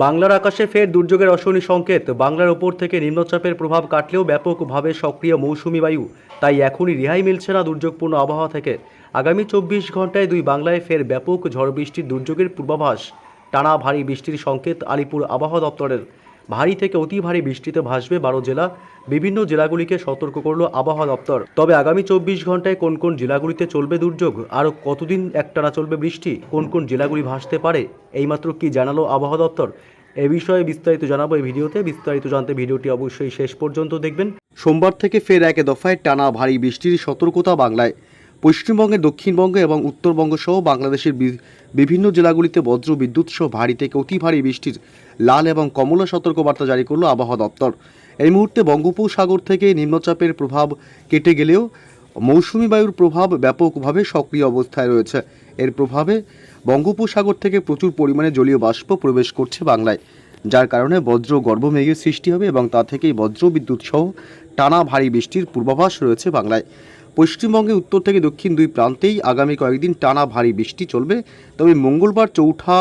বাংলার আকাশে ফের দুর্যোগের অশনি সংকেত। বাংলার ওপর থেকে নিম্নচাপের প্রভাব কাটলেও ব্যাপকভাবে সক্রিয় মৌসুমি বায়ু, তাই এখনই রেহাই মিলছে না দুর্যোগপূর্ণ আবহাওয়া থেকে। আগামী 24 ঘন্টায় দুই বাংলায় ফের ব্যাপক ঝড় বৃষ্টির দুর্যোগের পূর্বাভাস। টানা ভারী বৃষ্টির সংকেত আলিপুর আবহাওয়া দপ্তরের। ভারী থেকে অতি ভারী বৃষ্টিতে ভাসবে 12 জেলা। বিভিন্ন জেলাগুলিকে সতর্ক করল আবহাওয়া দপ্তর। তবে আগামী 24 ঘন্টায় কোন কোন জেলাগুলিতে চলবে দুর্যোগ, আর কতদিন একটানা চলবে বৃষ্টি, কোন কোন জেলাগুলি ভাসতে পারে, এইমাত্র কি জানালো আবহাওয়া দপ্তর, এ বিষয়ে বিস্তারিত জানাবো এই ভিডিওতে। বিস্তারিত জানতে ভিডিওটি অবশ্যই শেষ পর্যন্ত দেখবেন। সোমবার থেকে ফের এক দফায় টানা ভারী বৃষ্টির সতর্কতা বাংলায়। পশ্চিমবঙ্গের দক্ষিণবঙ্গ এবং উত্তরবঙ্গ সহ বাংলাদেশের বিভিন্ন জেলাগুলিতে বজ্র বিদ্যুৎ সহ ভারী থেকে অতি ভারী বৃষ্টির লাল এবং কমলা সতর্কবার্তা জারি করল আবহাওয়া দপ্তর। এই মুহূর্তে বঙ্গোপসাগর থেকে নিম্নচাপের প্রভাব কেটে গেলেও মৌসুমি বায়ুর প্রভাব ব্যাপকভাবে সক্রিয় অবস্থায় রয়েছে। এর প্রভাবে বঙ্গোপসাগর থেকে প্রচুর পরিমাণে জলীয় বাষ্প প্রবেশ করছে বাংলায়, যার কারণে বজ্র গর্ভ মেঘের সৃষ্টি হবে এবং তা থেকেই বজ্র বিদ্যুৎ সহ টানা ভারী বৃষ্টির পূর্বাভাস রয়েছে বাংলায়। পশ্চিমবঙ্গে উত্তর থেকে দক্ষিণ দুই প্রান্তেই আগামী কয়েকদিন টানা ভারী বৃষ্টি চলবে। তবে মঙ্গলবার 4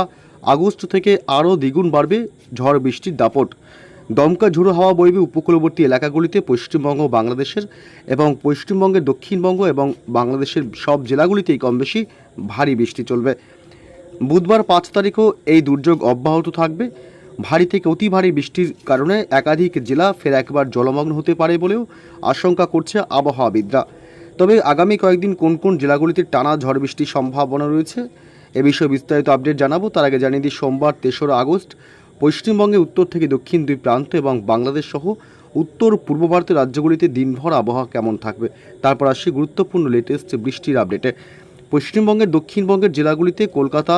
আগস্ট থেকে আরও দ্বিগুণ বাড়বে ঝড় বৃষ্টির দাপট। দমকা ঝোড়ো হাওয়া বইবে উপকূলবর্তী এলাকাগুলিতে পশ্চিমবঙ্গ বাংলাদেশের এবং পশ্চিমবঙ্গের দক্ষিণবঙ্গ এবং বাংলাদেশের সব জেলাগুলিতেই কম বেশি ভারী বৃষ্টি চলবে। বুধবার 5 তারিখও এই দুর্যোগ অব্যাহত থাকবে। ভারী থেকে অতি ভারী বৃষ্টির কারণে একাধিক জেলা ফের একবার জলমগ্ন হতে পারে বলেও আশঙ্কা করছে আবহাওয়াবিদরা। তবে আগামী কয়েকদিন কোন কোন জেলাগুলিতে টানা ঝড় বৃষ্টির সম্ভাবনা রয়েছে এ বিষয়ে বিস্তারিত আপডেট জানাবো। তার আগে জানিয়ে দিই, সোমবার 3 আগস্ট পশ্চিমবঙ্গে উত্তর থেকে দক্ষিণ দুই প্রান্ত এবং বাংলাদেশ সহ উত্তর পূর্ব ভারতের রাজ্যগুলিতে দিনভর আবহাওয়া কেমন থাকবে। তারপর আসি গুরুত্বপূর্ণ লেটেস্ট বৃষ্টির আপডেটে। পশ্চিমবঙ্গের দক্ষিণবঙ্গের জেলাগুলিতে কলকাতা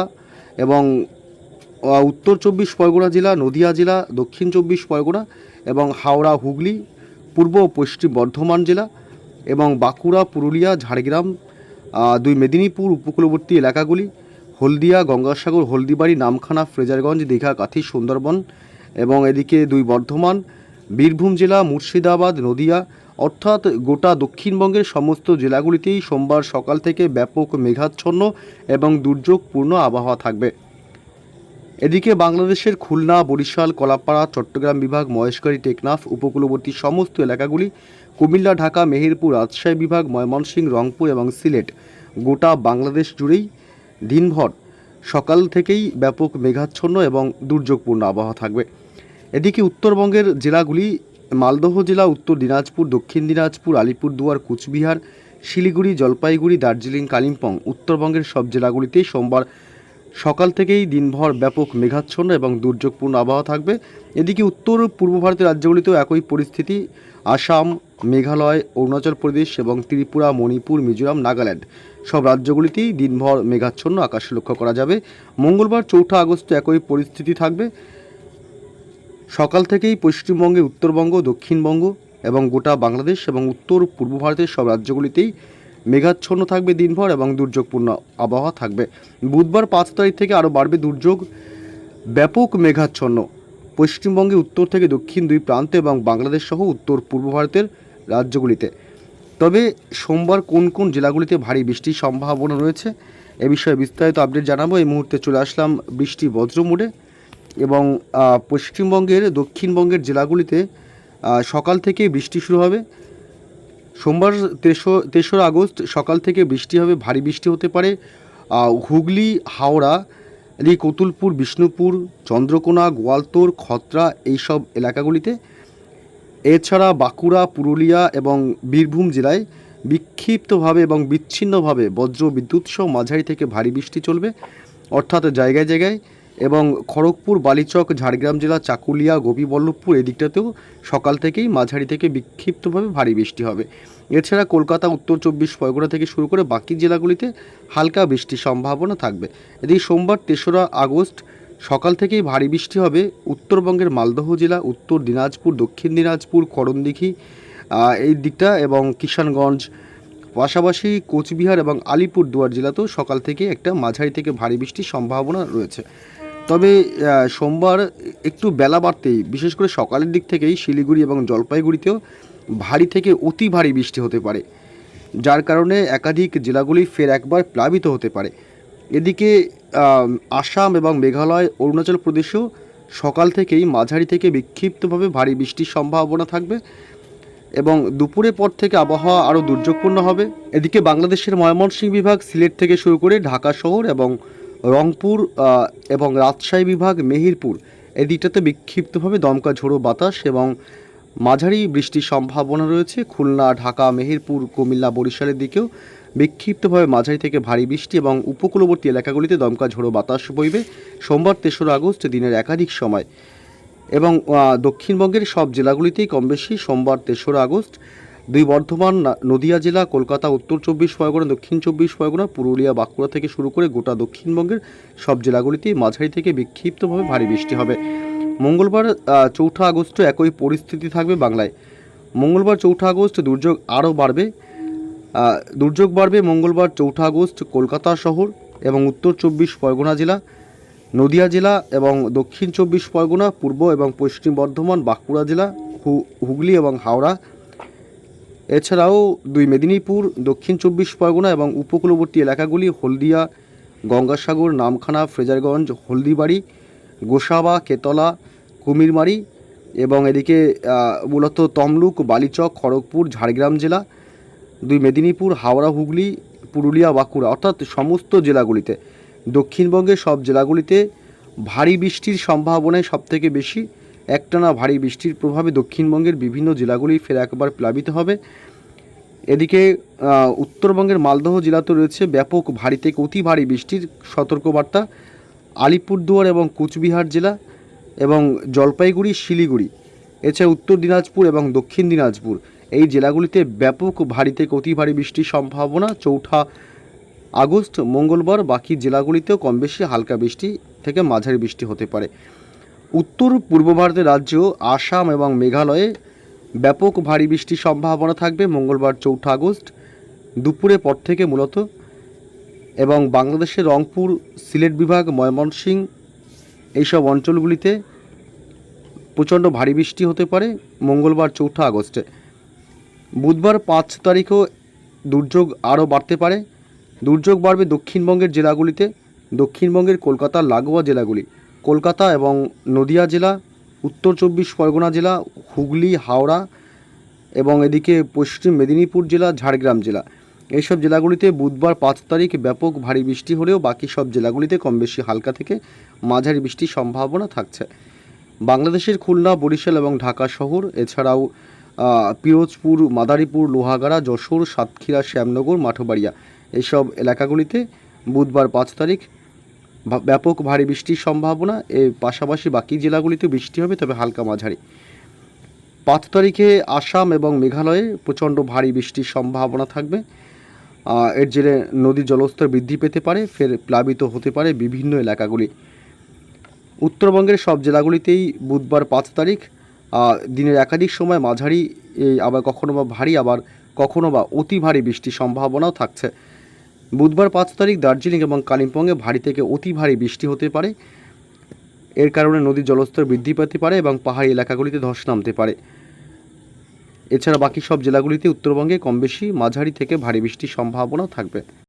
এবং উত্তর 24 পরগনা জেলা, নদিয়া জেলা, দক্ষিণ 24 পরগনা এবং হাওড়া, হুগলি, পূর্ব ও পশ্চিম বর্ধমান জেলা এবং বাঁকুড়া, পুরুলিয়া, ঝাড়গ্রাম, দুই মেদিনীপুর উপকূলবর্তী এলাকাগুলি, হলদিয়া, গঙ্গাসাগর, হলদিবাড়ি, নামখানা, ফ্রেজারগঞ্জ, দীঘা, কাথি, সুন্দরবন এবং এদিকে দুই বর্ধমান, বীরভূম জেলা, মুর্শিদাবাদ, নদিয়া, অর্থাৎ গোটা দক্ষিণবঙ্গের সমস্ত জেলাগুলিতেই সোমবার সকাল থেকে ব্যাপক মেঘাচ্ছন্ন এবং দুর্যোগপূর্ণ আবহাওয়া থাকবে। এদিকে বাংলাদেশের খুলনা, বরিশাল, কলাপাড়া, চট্টগ্রাম বিভাগ, মহেশখালী, টেকনাফ উপকূলবর্তী সমস্ত এলাকাগুলি, কুমিল্লা, ঢাকা, মেহেরপুর, রাজশাহী বিভাগ, ময়মনসিংহ, রংপুর এবং সিলেট, গোটা বাংলাদেশ জুড়েই দিনভর সকাল থেকেই ব্যাপক মেঘাচ্ছন্ন এবং দুর্যোগপূর্ণ আবহাওয়া থাকবে। এদিকে উত্তরবঙ্গের জেলাগুলি, মালদহ জেলা, উত্তর দিনাজপুর, দক্ষিণ দিনাজপুর, আলিপুরদুয়ার, কুচবিহার, শিলিগুড়ি, জলপাইগুড়ি, দার্জিলিং, কালিম্পং, উত্তরবঙ্গের সব জেলাগুলিতেই সোমবার সকাল থেকেই দিনভর ব্যাপক মেঘাচ্ছন্ন এবং দুর্যোগপূর্ণ আবহাওয়া থাকবে। এদিকে উত্তর পূর্ব ভারতের রাজ্যগুলিতেও একই পরিস্থিতি। আসাম, মেঘালয়, অরুণাচল প্রদেশ এবং ত্রিপুরা, মণিপুর, মিজোরাম, নাগাল্যান্ড সব রাজ্যগুলিতেই দিনভর মেঘাচ্ছন্ন আকাশ লক্ষ্য করা যাবে। মঙ্গলবার 4 আগস্ট একই পরিস্থিতি থাকবে। সকাল থেকেই পশ্চিমবঙ্গে, উত্তরবঙ্গ, দক্ষিণবঙ্গ এবং গোটা বাংলাদেশ এবং উত্তর পূর্ব ভারতের সব রাজ্যগুলিতেই মেঘাচ্ছন্ন থাকবে দিনভর এবং দুর্যোগপূর্ণ আবহাওয়া থাকবে। বুধবার 5 তারিখ থেকে আরও বাড়বে দুর্যোগ, ব্যাপক মেঘাচ্ছন্ন পশ্চিমবঙ্গে উত্তর থেকে দক্ষিণ দুই প্রান্তে এবং বাংলাদেশ সহ উত্তর পূর্ব ভারতের রাজ্যগুলিতে। তবে সোমবার কোন কোন জেলাগুলিতে ভারী বৃষ্টির সম্ভাবনা রয়েছে এ বিষয়ে বিস্তারিত আপডেট জানাবো। এই মুহূর্তে চলে আসলাম বৃষ্টি বজ্র মোডে এবং পশ্চিমবঙ্গের দক্ষিণবঙ্গের জেলাগুলিতে সকাল থেকে বৃষ্টি শুরু হবে। সোমবার 3 আগস্ট সকাল থেকে বৃষ্টি হবে, ভারী বৃষ্টি হতে পারে হুগলি, হাওড়া, কতুলপুর, বিষ্ণুপুর, চন্দ্রকোনা, গোয়ালতোড়, খত্রা এইসব এলাকাগুলিতে। এছাড়া বাঁকুড়া, পুরুলিয়া এবং বীরভূম জেলায় বিক্ষিপ্তভাবে এবং বিচ্ছিন্নভাবে বজ্র বিদ্যুৎ সহ মাঝারি থেকে ভারী বৃষ্টি চলবে, অর্থাৎ জায়গায় জায়গায়। এবং খড়গপুর, বালিচক, ঝাড়গ্রাম জেলা, চাকুলিয়া, গোপীবল্লভপুর এই দিকটাতেও সকাল থেকেই মাঝারি থেকে বিক্ষিপ্তভাবে ভারী বৃষ্টি হবে। এছাড়া কলকাতা, উত্তর 24 পরগনা থেকে শুরু করে বাকি জেলাগুলিতে হালকা বৃষ্টির সম্ভাবনা থাকবে। এদিকে সোমবার 3 আগস্ট সকাল থেকেই ভারী বৃষ্টি হবে উত্তরবঙ্গের মালদহ জেলা, উত্তর দিনাজপুর, দক্ষিণ দিনাজপুর, করণদিঘি এই দিকটা এবং কিষানগঞ্জ, পাশাপাশি কোচবিহার এবং আলিপুরদুয়ার জেলাতেও সকাল থেকে একটা মাঝারি থেকে ভারী বৃষ্টির সম্ভাবনা রয়েছে। তবে সোমবার একটু বেলা বাড়তেই, বিশেষ করে সকালের দিক থেকেই শিলিগুড়ি এবং জলপাইগুড়িতেও ভারী থেকে অতি ভারী বৃষ্টি হতে পারে, যার কারণে একাধিক জেলাগুলি ফের একবার প্লাবিত হতে পারে। এদিকে আসাম এবং মেঘালয়, অরুণাচল প্রদেশেও সকাল থেকেই মাঝারি থেকে বিক্ষিপ্তভাবে ভারী বৃষ্টির সম্ভাবনা থাকবে এবং দুপুরের পর থেকে আবহাওয়া আরও দুর্যোগপূর্ণ হবে। এদিকে বাংলাদেশের ময়মনসিংহ বিভাগ, সিলেট থেকে শুরু করে ঢাকা শহর এবং রংপুর এবং রাজশাহী বিভাগ, মেহেরপুর এই দিকটাতে বিক্ষিপ্তভাবে দমকা ঝোড়ো বাতাস এবং মাঝারি বৃষ্টির সম্ভাবনা রয়েছে। খুলনা, ঢাকা, মেহেরপুর, কুমিল্লা, বরিশালের দিকেও বিক্ষিপ্তভাবে মাঝারি থেকে ভারী বৃষ্টি এবং উপকূলবর্তী এলাকাগুলিতে দমকা ঝোড়ো বাতাস বইবে সোমবার 3রা আগস্ট দিনের একাধিক সময়। এবং দক্ষিণবঙ্গের সব জেলাগুলিতেই কম বেশি সোমবার 3রা আগস্ট দুই বর্ধমান, নদিয়া জেলা, কলকাতা, উত্তর 24 পরগনা, দক্ষিণ 24 পরগনা, পুরুলিয়া, বাঁকুড়া থেকে শুরু করে গোটা দক্ষিণবঙ্গের সব জেলাগুলিতেই মাঝারি থেকে বিক্ষিপ্তভাবে ভারী বৃষ্টি হবে। মঙ্গলবার 4ঠা আগস্ট একই পরিস্থিতি থাকবে বাংলায়। মঙ্গলবার 4ঠা আগস্ট দুর্যোগ আরও বাড়বে। মঙ্গলবার 4ঠা আগস্ট কলকাতা শহর এবং উত্তর 24 পরগনা জেলা, নদিয়া জেলা এবং দক্ষিণ 24 পরগনা, পূর্ব এবং পশ্চিম বর্ধমান, বাঁকুড়া জেলা, হুগলি এবং হাওড়া, এছাড়াও দুই মেদিনীপুর, দক্ষিণ 24 পরগনা এবং উপকূলবর্তী এলাকাগুলি হলদিয়া, গঙ্গাসাগর, নামখানা, ফ্রেজারগঞ্জ, হলদিবাড়ি, গোসাবা, কেতলা, কুমিরমারি এবং এদিকে মূলত তমলুক, বালিচক, খড়গপুর, ঝাড়গ্রাম জেলা, দুই মেদিনীপুর, হাওড়া, হুগলি, পুরুলিয়া, বাঁকুড়া অর্থাৎ সমস্ত জেলাগুলিতে, দক্ষিণবঙ্গের সব জেলাগুলিতে ভারী বৃষ্টির সম্ভাবনায় সবথেকে বেশি। একটানা ভারী বৃষ্টির প্রভাবে দক্ষিণবঙ্গের বিভিন্ন জেলাগুলি ফের একবার প্লাবিত হবে। এদিকে উত্তরবঙ্গের মালদহ জেলাতে রয়েছে ব্যাপক ভারী থেকে অতি ভারী বৃষ্টির সতর্কবার্তা। আলিপুরদুয়ার এবং কুচবিহার জেলা এবং জলপাইগুড়ি, শিলিগুড়ি, এছাড়া উত্তর দিনাজপুর এবং দক্ষিণ দিনাজপুর এই জেলাগুলিতে ব্যাপক ভারী থেকে অতি ভারী বৃষ্টির সম্ভাবনা 4ঠা আগস্ট মঙ্গলবার। বাকি জেলাগুলিতেও কম বেশি হালকা বৃষ্টি থেকে মাঝারি বৃষ্টি হতে পারে। উত্তর পূর্ব ভারতের রাজ্য আসাম এবং মেঘালয়ে ব্যাপক ভারী বৃষ্টির সম্ভাবনা থাকবে মঙ্গলবার 4ঠা আগস্ট দুপুরের পর থেকে মূলত। এবং বাংলাদেশের রংপুর, সিলেট বিভাগ, ময়মনসিংহ এইসব অঞ্চলগুলিতে প্রচণ্ড ভারী বৃষ্টি হতে পারে মঙ্গলবার 4ঠা আগস্টে। বুধবার 5 তারিখও দুর্যোগ আরও বাড়তে পারে। দুর্যোগ বাড়বে দক্ষিণবঙ্গের জেলাগুলিতে। দক্ষিণবঙ্গের কলকাতার লাগোয়া জেলাগুলি, কলকাতা এবং নদিয়া জেলা, উত্তর 24 পরগনা জেলা, হুগলি, হাওড়া এবং এদিকে পশ্চিম মেদিনীপুর জেলা, ঝাড়গ্রাম জেলা, এইসব জেলাগুলিতে বুধবার 5 তারিখ ব্যাপক ভারী বৃষ্টি হলেও বাকি সব জেলাগুলিতে কম বেশি হালকা থেকে মাঝারি বৃষ্টির সম্ভাবনা থাকছে। বাংলাদেশের খুলনা, বরিশাল এবং ঢাকা শহর, এছাড়াও পিরোজপুর, মাদারীপুর, লোহাগাড়া, যশোর, সাতক্ষীরা, শ্যামনগর, মাঠবাড়িয়া এইসব এলাকাগুলিতে বুধবার 5 তারিখ ব্যাপক ভারী বৃষ্টির সম্ভাবনা। এর পাশাপাশি বাকি জেলাগুলিতে বৃষ্টি হবে, তবে হালকা মাঝারি। 5 তারিখে আসাম এবং মেঘালয়ে প্রচণ্ড ভারী বৃষ্টির সম্ভাবনা থাকবে। এর জেরে নদীর জলস্তর বৃদ্ধি পেতে পারে, ফের প্লাবিত হতে পারে বিভিন্ন এলাকাগুলি। উত্তরবঙ্গের সব জেলাগুলিতেই বুধবার 5 তারিখ দিনের একাধিক সময় মাঝারি, আবার কখনো বা ভারী, আবার কখনো বা অতি ভারী বৃষ্টির সম্ভাবনাও থাকছে। বুধবার 5 তারিখ দার্জিলিং এবং কালিম্পংয়ে ভারী থেকে অতি ভারী বৃষ্টি হতে পারে। এর কারণে নদীর জলস্তর বৃদ্ধি পেতে পারে এবং পাহাড়ি এলাকাগুলিতে ধস নামতে পারে। এছাড়া বাকি সব জেলাগুলিতে উত্তরবঙ্গে কম বেশি মাঝারি থেকে ভারী বৃষ্টির সম্ভাবনা থাকবে।